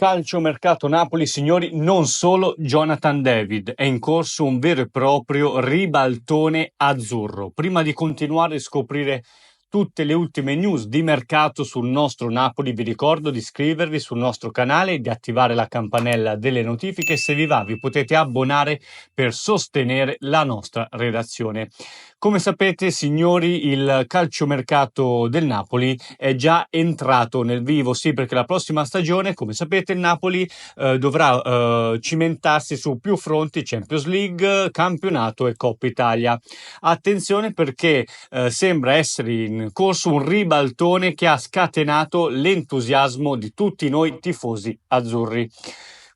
Calciomercato Napoli, signori, non solo Jonathan David, è in corso un vero e proprio ribaltone azzurro. Prima di continuare a scoprire tutte le ultime news di mercato sul nostro Napoli, vi ricordo di iscrivervi sul nostro canale e di attivare la campanella delle notifiche. Se vi va, vi potete abbonare per sostenere la nostra redazione. Come sapete, signori, il calciomercato del Napoli è già entrato nel vivo, sì, perché la prossima stagione, come sapete, il Napoli dovrà cimentarsi su più fronti: Champions League, campionato e Coppa Italia. Attenzione, perché sembra essere in corso un ribaltone che ha scatenato l'entusiasmo di tutti noi tifosi azzurri.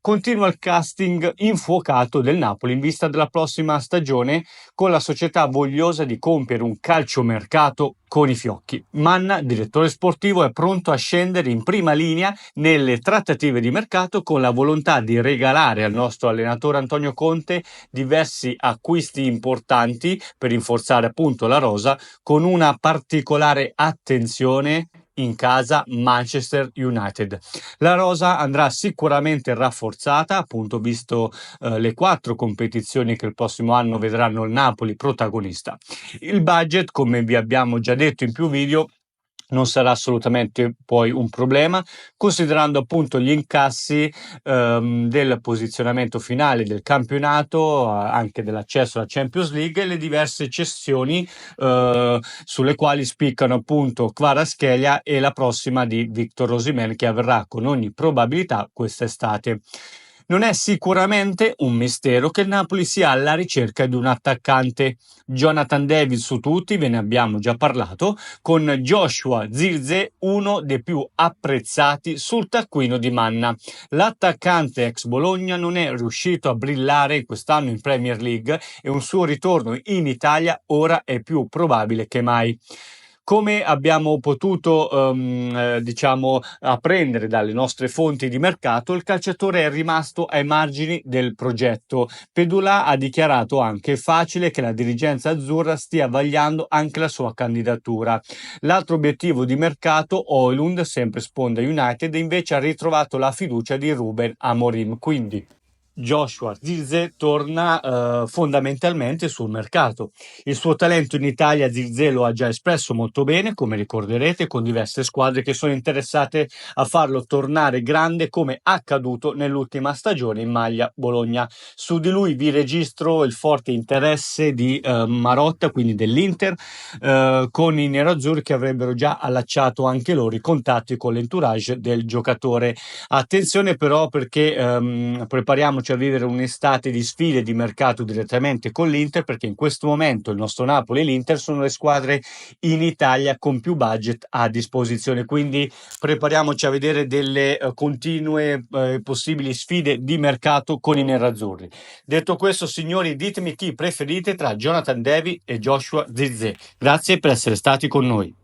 Continua il casting infuocato del Napoli in vista della prossima stagione, con la società vogliosa di compiere un calciomercato con i fiocchi. Manna, direttore sportivo, è pronto a scendere in prima linea nelle trattative di mercato, con la volontà di regalare al nostro allenatore Antonio Conte diversi acquisti importanti per rinforzare appunto la rosa, con una particolare attenzione in casa Manchester United. La rosa andrà sicuramente rafforzata, appunto, visto le 4 competizioni che il prossimo anno vedranno il Napoli protagonista. Il budget, come vi abbiamo già detto in più video, non sarà assolutamente poi un problema, considerando appunto gli incassi del posizionamento finale del campionato, anche dell'accesso alla Champions League, e le diverse cessioni sulle quali spiccano appunto Kvaratskhelia e la prossima di Victor Osimhen, che avverrà con ogni probabilità quest'estate. Non è sicuramente un mistero che il Napoli sia alla ricerca di un attaccante. Jonathan David su tutti, ve ne abbiamo già parlato, con Joshua Zirkzee uno dei più apprezzati sul taccuino di Manna. L'attaccante ex Bologna non è riuscito a brillare quest'anno in Premier League e un suo ritorno in Italia ora è più probabile che mai. Come abbiamo potuto apprendere dalle nostre fonti di mercato, il calciatore è rimasto ai margini del progetto. Pedulà ha dichiarato anche facile che la dirigenza azzurra stia vagliando anche la sua candidatura. L'altro obiettivo di mercato, Højlund, sempre sponda United, invece ha ritrovato la fiducia di Ruben Amorim, quindi Joshua Zirkzee torna fondamentalmente sul mercato. Il suo talento in Italia Zirkzee lo ha già espresso molto bene, come ricorderete, con diverse squadre che sono interessate a farlo tornare grande, come accaduto nell'ultima stagione in maglia Bologna. Su di lui vi registro il forte interesse di Marotta, quindi dell'Inter, con i nerazzurri, che avrebbero già allacciato anche loro i contatti con l'entourage del giocatore. Attenzione però, perché prepariamoci a vivere un'estate di sfide di mercato direttamente con l'Inter, perché in questo momento il nostro Napoli e l'Inter sono le squadre in Italia con più budget a disposizione, quindi prepariamoci a vedere delle continue possibili sfide di mercato con i nerazzurri. Detto questo, signori, ditemi chi preferite tra Jonathan David e Joshua Zirkzee. Grazie per essere stati con noi.